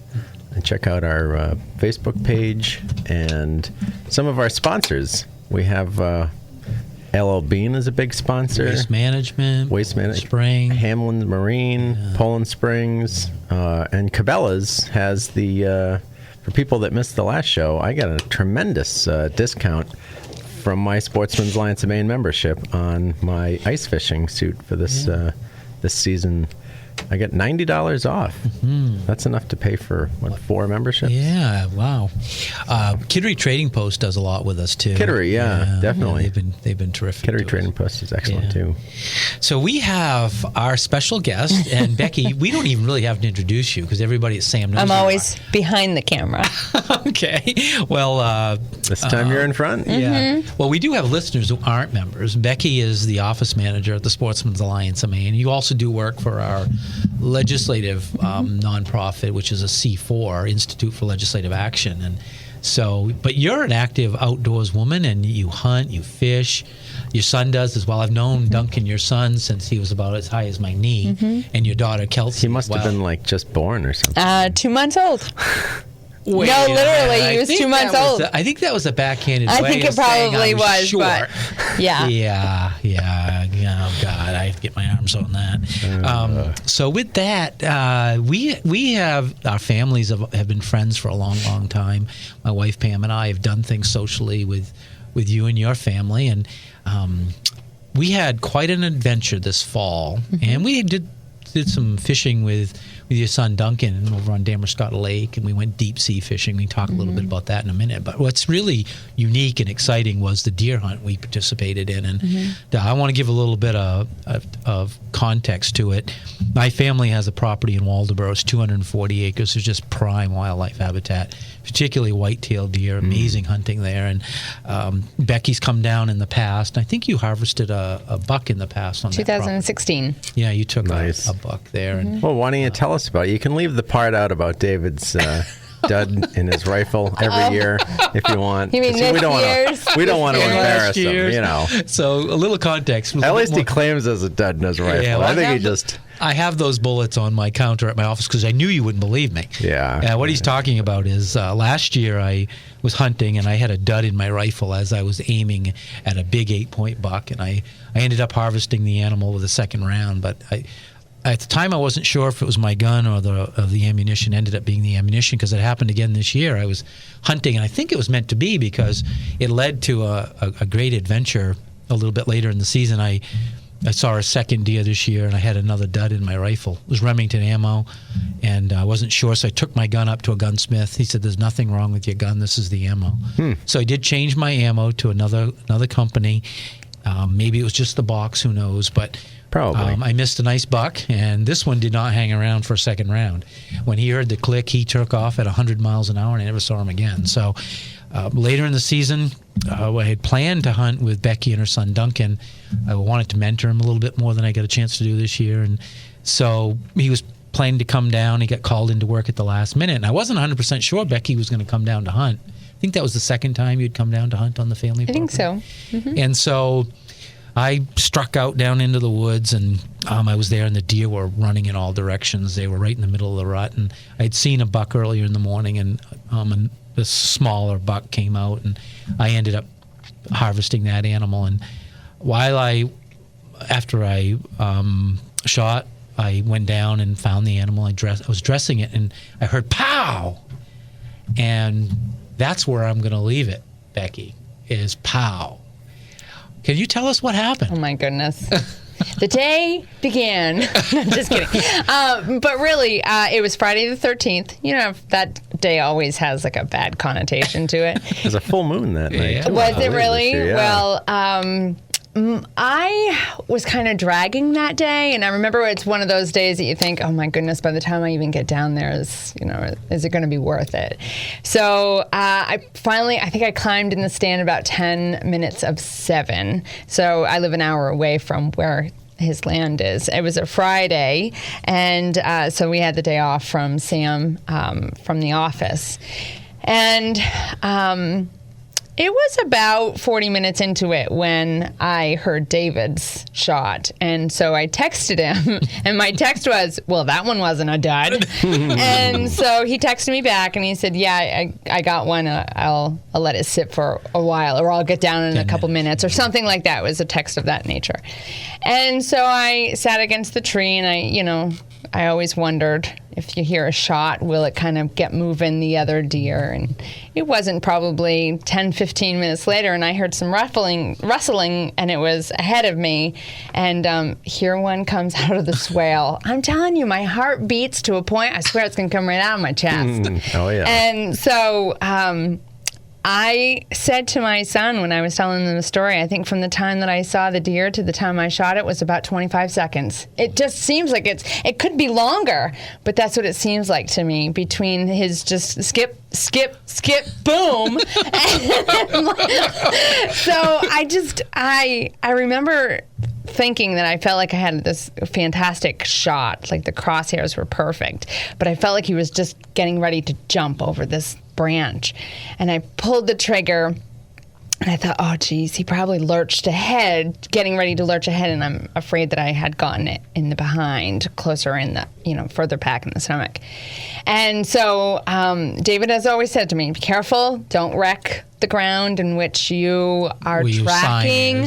And check out our Facebook page and some of our sponsors. We have LL Bean is a big sponsor. Waste management. Spring. Hamlin's Marine, Poland Springs, and Cabela's has the, for people that missed the last show, I got a tremendous discount from my Sportsman's Alliance of Maine membership on my ice fishing suit for this this season. I got $90 off. That's enough to pay for, 4 memberships? Yeah, wow. Kittery Trading Post does a lot with us too. Kittery, yeah, definitely. Yeah, they've been terrific. Kittery to us. Trading Post is excellent, Yeah. too. So we have our special guest, and Becky, we don't even really have to introduce you because everybody at Sam knows I'm who you always behind the camera. are. Okay. Well, This time you're in front. yeah. Well, we do have listeners who aren't members. Becky is the office manager at the Sportsman's Alliance of Maine. You also do work for our legislative nonprofit, which is a C4, Institute for Legislative Action. And so, but you're an active outdoors woman, and you hunt, you fish. Your son does as well. I've known Duncan, your son, since he was about as high as my knee, and your daughter Kelsey. He must have been like just born or something. 2 months old. Wait No, a minute. literally, I he was think 2 months that was old. I think that was a backhanded I way think of it saying probably I was was, short. but yeah. Yeah. Oh God, I have to get my arms on that. So with that, we have our families have been friends for a long, long time. My wife Pam and I have done things socially with you and your family, and we had quite an adventure this fall, and we did some fishing with your son Duncan over on Damerscott Lake, and we went deep sea fishing. We can talk a little bit about that in a minute. But what's really unique and exciting was the deer hunt we participated in, and I want to give a little bit of context to it. My family has a property in Waldoboro. It's 240 acres. It's just prime wildlife habitat, particularly white-tailed deer. Amazing hunting there. And Becky's come down in the past. I think you harvested a buck in the past on that property. 2016. Yeah, you took Nice. a buck there. And Well, why don't you tell us about it? You can leave the part out about David's dud in his rifle every year if you want. You mean 'Cause this we don't wanna- year's? We don't want to This year's? embarrass him, year's. you know. So a little context. At least he claims there's a dud in his rifle. Yeah, well, I think he have just... I have those bullets on my counter at my office because I knew you wouldn't believe me. Yeah. What he's talking about is last year I was hunting and I had a dud in my rifle as I was aiming at a big 8-point buck, and I ended up harvesting the animal with a second round. But at the time I wasn't sure if it was my gun or the ammunition. Ended up being the ammunition because it happened again this year. I was hunting, and I think it was meant to be because it led to a great adventure a little bit later in the season. I saw a second deer this year, and I had another dud in my rifle. It was Remington ammo, and I wasn't sure, so I took my gun up to a gunsmith. He said, "There's nothing wrong with your gun. This is the ammo." So I did change my ammo to another company. Maybe it was just the box, who knows? But Probably. I missed a nice buck, and this one did not hang around for a second round. When he heard the click, he took off at 100 miles an hour, and I never saw him again. So later in the season, I had planned to hunt with Becky and her son Duncan. I wanted to mentor him a little bit more than I got a chance to do this year, and so he was planning to come down. He got called into work at the last minute, and I wasn't 100% sure Becky was going to come down to hunt. I think that was the second time you'd come down to hunt on the family property. I think so. Mm-hmm. And so I struck out down into the woods, and I was there, and the deer were running in all directions. They were right in the middle of the rut, and I'd seen a buck earlier in the morning, and this smaller buck came out, and I ended up harvesting that animal. And after I shot, I went down and found the animal. I was dressing it, and I heard pow, and that's where I'm going to leave it, Becky, is pow. Can you tell us what happened? Oh, my goodness. The day began. No, just kidding. But really, it was Friday the 13th. You know, that day always has like a bad connotation to it. There's a full moon that night. Yeah. Was it really? Year, yeah. Well, I was kind of dragging that day, and I remember it's one of those days that you think, oh my goodness, by the time I even get down there, is it going to be worth it? So I think I climbed in the stand about 10 minutes of 7. So I live an hour away from where his land is. It was a Friday, and so we had the day off from Sam from the office. And it was about 40 minutes into it when I heard David's shot. And so I texted him, and my text was, well, that one wasn't a dud. And so he texted me back, and he said, yeah, I got one. I'll let it sit for a while, or I'll get down in a couple minutes, or something like that. It was a text of that nature. And so I sat against the tree, and I always wondered, if you hear a shot, will it kind of get moving the other deer? And it wasn't probably 10, 15 minutes later, and I heard some rustling, and it was ahead of me. And here one comes out of the swale. I'm telling you, my heart beats to a point, I swear it's going to come right out of my chest. Oh, yeah. And so I said to my son when I was telling him the story, I think from the time that I saw the deer to the time I shot it was about 25 seconds. It just seems like it could be longer, but that's what it seems like to me, between his just skip, boom. So I remember thinking that I felt like I had this fantastic shot, like the crosshairs were perfect, but I felt like he was just getting ready to jump over this branch. And I pulled the trigger, and I thought, oh, geez, he probably lurched ahead, getting ready to lurch ahead, and I'm afraid that I had gotten it in the behind, closer in the, further back in the stomach. And so David has always said to me, be careful, don't wreck the ground in which you are tracking.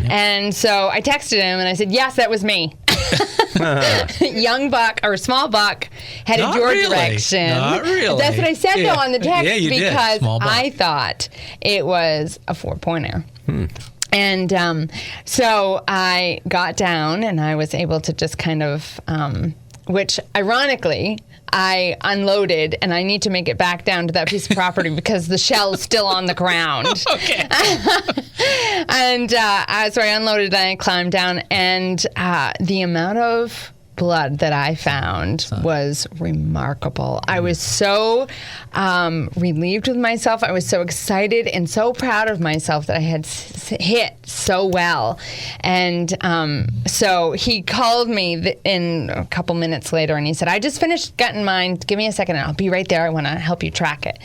And so I texted him, and I said, yes, that was me. Young buck, or small buck, headed Not your really. direction. Not really. That's what I said, though, on the text, Yeah, you did. because Small buck. I thought it was a 4-pointer. And so I got down, and I was able to just kind of, which ironically, I unloaded, and I need to make it back down to that piece of property because the shell is still on the ground. Okay. And so I unloaded, and I climbed down, and the amount of blood that I found was remarkable. I was so relieved with myself. I was so excited and so proud of myself that I had hit so well. And so he called me in a couple minutes later, and he said, I just finished gutting mine. Give me a second, and I'll be right there. I want to help you track it.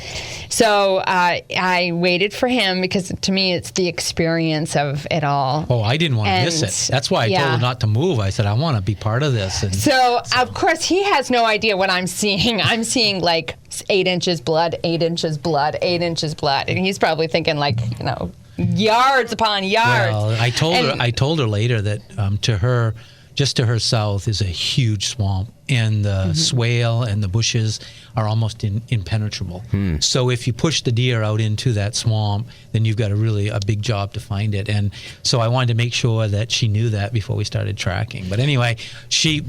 So I waited for him, because to me, it's the experience of it all. Oh, I didn't want to miss it. That's why I told him not to move. I said, I want to be part of this. And so, of course, he has no idea what I'm seeing. I'm seeing like 8 inches blood, 8 inches blood, 8 inches blood. And he's probably thinking yards upon yards. Well, I told her later that just to her south is a huge swamp, and the swale and the bushes are almost impenetrable. So if you push the deer out into that swamp, then you've got a big job to find it. And so I wanted to make sure that she knew that before we started tracking. But anyway, she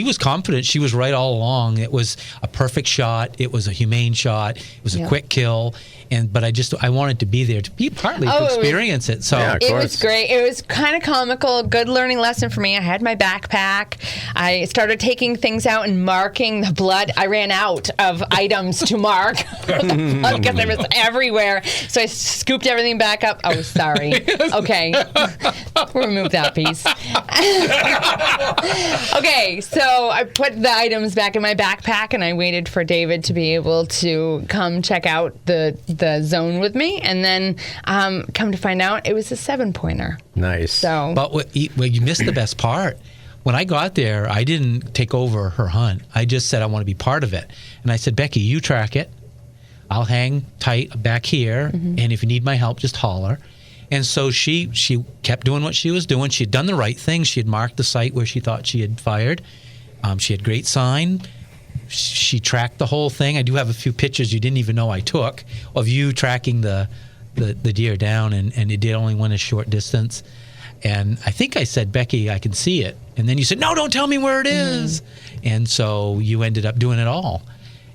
was confident. She was right all along. It was a perfect shot. It was a humane shot. It was a quick kill. But I wanted to be there to be partly to experience it. So yeah, it was great. It was kind of comical. Good learning lesson for me. I had my backpack. I started taking things out and marking the blood. I ran out of items to mark because it was everywhere. So I scooped everything back up. Oh, sorry. Okay, we'll remove that piece. Okay, so I put the items back in my backpack and I waited for David to be able to come check out the zone with me, and then come to find out it was a 7-pointer. Nice. So, but you missed the best part. When I got there, I didn't take over her hunt. I just said I want to be part of it, and I said, Becky, you track it. I'll hang tight back here, and if you need my help, just holler. And so she kept doing what she was doing. She had done the right thing. She had marked the site where she thought she had fired. She had great sign. She tracked the whole thing. I do have a few pictures you didn't even know I took of you tracking the deer down, and it did only went a short distance. And I think I said, Becky, I can see it. And then you said, no, don't tell me where it is. And so you ended up doing it all.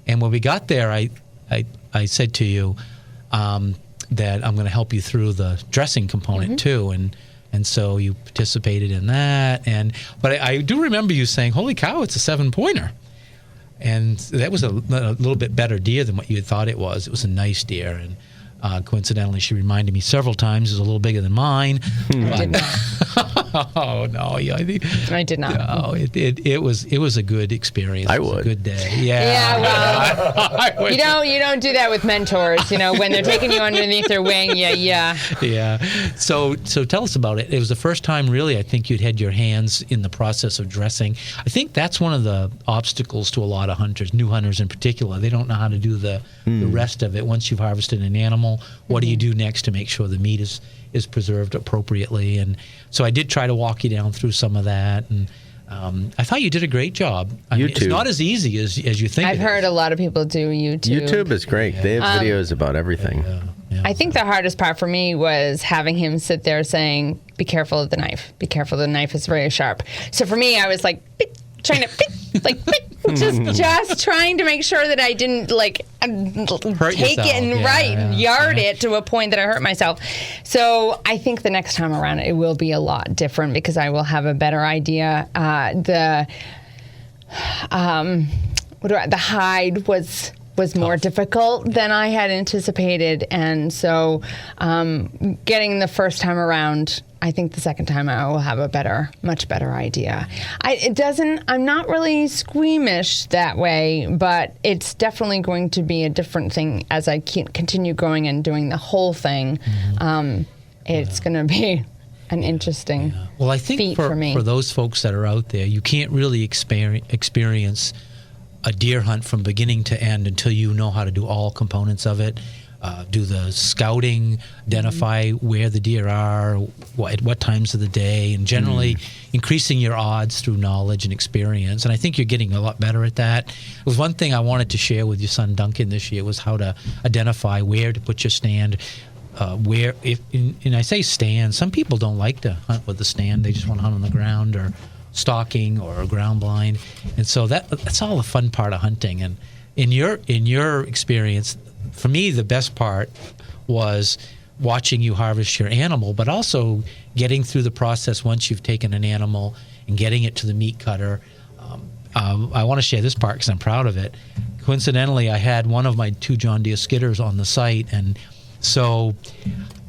And when we got there, I said to you that I'm going to help you through the dressing component too. And so you participated in that. But I do remember you saying, holy cow, it's a 7-pointer. And that was a little bit better deer than what you had thought it was. It was a nice deer. And coincidentally, she reminded me several times it was a little bigger than mine. I did not. Oh, no. Yeah, I did not. No, it was a good experience. I it was would. a good day. Yeah. Yeah, well, you don't do that with mentors, when they're taking you underneath their wing. Yeah. So tell us about it. It was the first time, really, I think you'd had your hands in the process of dressing. I think that's one of the obstacles to a lot of hunters, new hunters in particular. They don't know how to do the rest of it. Once you've harvested an animal, what do you do next to make sure the meat is preserved appropriately? And so I did try to walk you down through some of that, and I thought you did a great job. I mean, it's not as easy as you think. I've heard a lot of people do YouTube. YouTube is great. They have videos about everything. Yeah. I think the hardest part for me was having him sit there saying, be careful of the knife. Be careful, the knife is very sharp. So for me, I was like, trying to just trying to make sure that I didn't take it and yard it to a point that I hurt myself. So I think the next time around it will be a lot different because I will have a better idea. The hide was more difficult than I had anticipated, and so getting the first time around, I think the second time I will have a much better idea. I'm not really squeamish that way, but it's definitely going to be a different thing as I continue going and doing the whole thing. It's going to be an interesting Well, I think feat for me. For those folks that are out there, you can't really experience a deer hunt from beginning to end until you know how to do all components of it. Do the scouting, identify where the deer are, at what times of the day, and generally increasing your odds through knowledge and experience. And I think you're getting a lot better at that. It was one thing I wanted to share with your son Duncan this year was how to identify where to put your stand. And I say stand, some people don't like to hunt with the stand. They just want to hunt on the ground or stalking or ground blind. And so that's all the fun part of hunting. And in your experience, for me, the best part was watching you harvest your animal, but also getting through the process once you've taken an animal and getting it to the meat cutter. I want to share this part because I'm proud of it. Coincidentally, I had one of my 2 John Deere skidders on the site, and so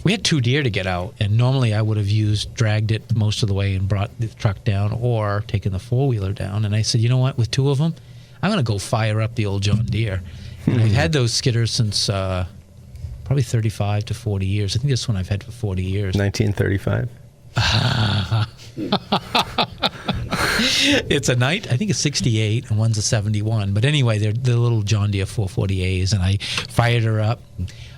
we had 2 deer to get out, and normally I would have dragged it most of the way and brought the truck down or taken the 4-wheeler down. And I said, you know what, with 2 of them, I'm going to go fire up the old John Deere. And I've had those skidders since probably 35 to 40 years. I think this one I've had for 40 years. 1935. It's a I think it's 68 and one's a 71. But anyway, they're the little John Deere 440As, and I fired her up.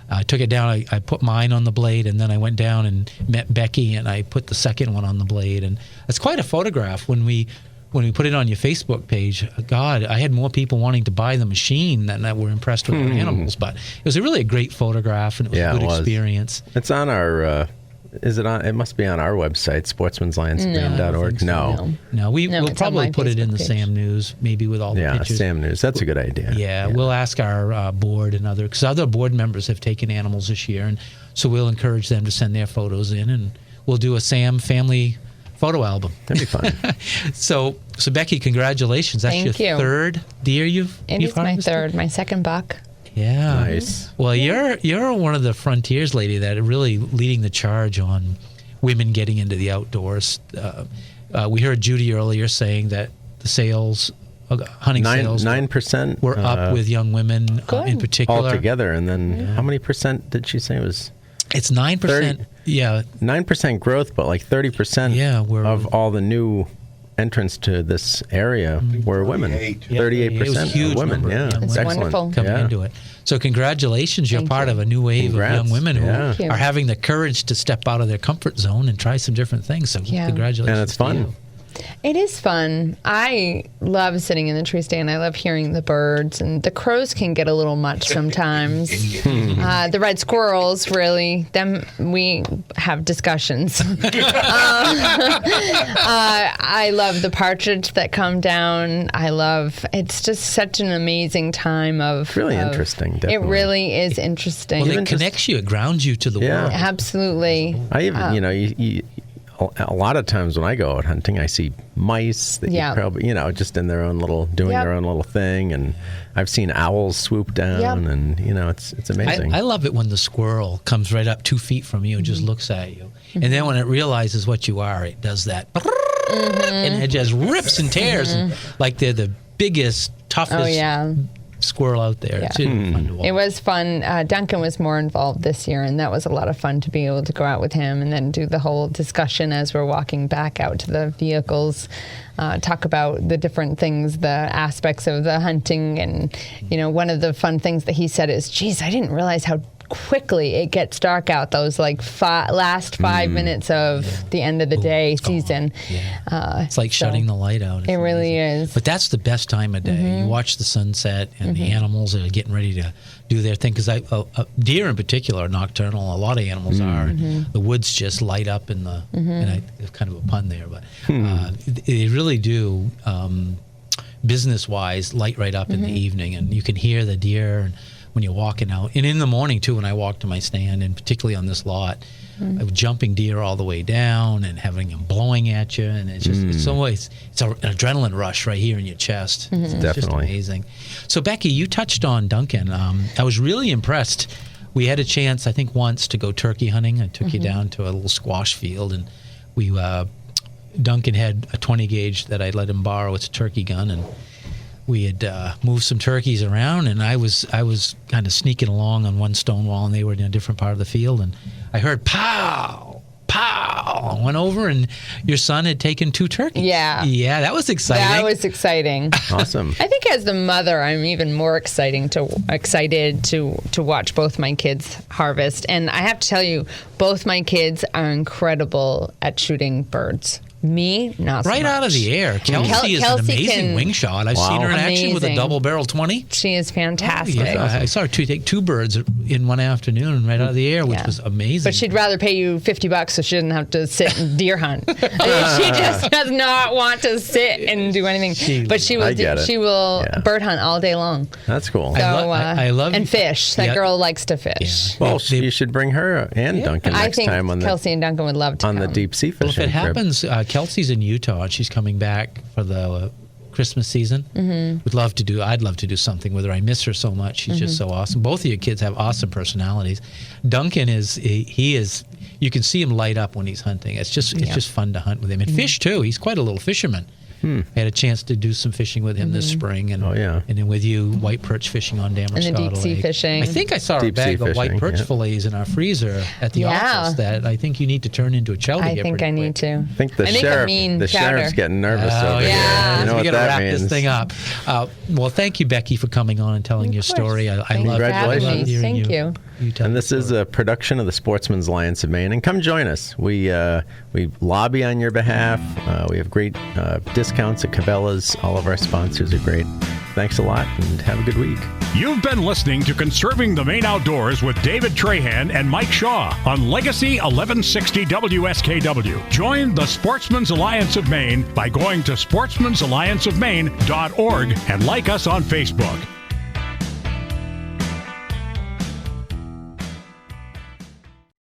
I took it down. I put mine on the blade, and then I went down and met Becky, and I put the second one on the blade. And it's quite a photograph when we when we put it on your Facebook page, God, I had more people wanting to buy the machine than that were impressed with the animals. But it was really a great photograph, and it was a good experience. It's on our. Is it on? It must be on our website, sportsmansallianceofmaine.org. No, we'll probably put it in the Sam News, maybe with all the pictures. Yeah, Sam News. That's a good idea. Yeah, we'll ask our board and because other board members have taken animals this year, and so we'll encourage them to send their photos in, and we'll do a Sam family photo album. That'd be fun. So Becky, congratulations. That's Thank your you. third deer you've It harvested? is my third, my second buck. Yeah. Nice. Well, you're one of the frontiers lady that are really leading the charge on women getting into the outdoors. We heard Judy earlier saying that the sales, hunting sales, 9% were up with young women in particular. Altogether. And then how many percent did she say it was? It's 9%. Yeah. 9% growth, but like 30% of all the new entrants to this area were women. 38% of women. Yeah, It's excellent. wonderful. Coming into it. So congratulations, you're part of a new wave of young women who are having the courage to step out of their comfort zone and try some different things. So congratulations. And it's fun. to you. It is fun. I love sitting in the tree stand. I love hearing the birds, and the crows can get a little much sometimes. The red squirrels, really, them we have discussions. I love the partridge that come down. It's just such an amazing time of. Really interesting. Definitely. It really is interesting. Well, it connects you. It grounds you to the world. Absolutely. I even, a lot of times when I go out hunting, I see mice that you probably, just in their own little, doing their own little thing. And I've seen owls swoop down and, it's amazing. I love it when the squirrel comes right up 2 feet from you and just looks at you. And then when it realizes what you are, it does that. And it just rips and tears like they're the biggest, toughest squirrel out there. Yeah. It's really fun to watch. It was fun. Duncan was more involved this year, and that was a lot of fun to be able to go out with him and then do the whole discussion as we're walking back out to the vehicles, talk about the different things, the aspects of the hunting. And, one of the fun things that he said is, geez, I didn't realize how quickly it gets dark out, those last 5 minutes of the end of the day season. It's like shutting the light out. It really is. But that's the best time of day. You watch the sunset and the animals are getting ready to do their thing. Because deer in particular are nocturnal. A lot of animals are. And the woods just light up in the, and it's kind of a pun there, but they really do, business-wise, light right up in the evening. And you can hear the deer and when you're walking out. And in the morning, too, when I walk to my stand, and particularly on this lot, jumping deer all the way down and having them blowing at you. And it's just, it's an adrenaline rush right here in your chest. It's just amazing. So, Becky, you touched on Duncan. I was really impressed. We had a chance, I think, once to go turkey hunting. I took you down to a little squash field, and Duncan had a 20 gauge that I let him borrow. It's a turkey gun, and we had moved some turkeys around, and I was kind of sneaking along on one stone wall, and they were in a different part of the field, and I heard pow, pow. I went over, and your son had taken 2 turkeys. Yeah, that was exciting. That was exciting. Awesome. I think as the mother, I'm even more excited to watch both my kids harvest, and I have to tell you, both my kids are incredible at shooting birds. Me, not so right much. Out of the air. Kelsey is an amazing wing shot. I've seen her in action with a double barrel 20. She is fantastic. I saw her take 2 birds in one afternoon right out of the air, which was amazing. But she'd rather pay you $50 so she doesn't have to sit and deer hunt. She just does not want to sit and do anything. But she will bird hunt all day long. That's cool. So, I love and fish. That girl likes to fish. Well, you should bring her and Duncan next time on Kelsey and Duncan would love to on come. the deep sea fishing. Well, if it happens, Kelsey's in Utah, and she's coming back for the Christmas season. I'd love to do something with her. I miss her so much. She's just so awesome. Both of your kids have awesome personalities. Duncan he is. You can see him light up when he's hunting. It's just fun to hunt with him. And fish too. He's quite a little fisherman. I had a chance to do some fishing with him this spring, and and then with you, white perch fishing on Damerscott Lake. And the deep sea fishing. I think I saw a bag of white perch fillets in our freezer at the office that I think you need to turn into a chowder. I think I need to. I think the sheriff's getting nervous over here. You know we what got to that wrap means. this thing up. Well, thank you, Becky, for coming on and telling your story. I love Congratulations. hearing Thank you. And this is a production of the Sportsman's Alliance of Maine. And come join us. We lobby on your behalf. We have great discounts discounts at Cabela's. All of our sponsors are great. Thanks a lot, and have a good week. You've been listening to Conserving the Maine Outdoors with David Trahan and Mike Shaw on Legacy 1160 WSKW. Join the Sportsman's Alliance of Maine by going to sportsmansallianceofmaine.org and like us on Facebook.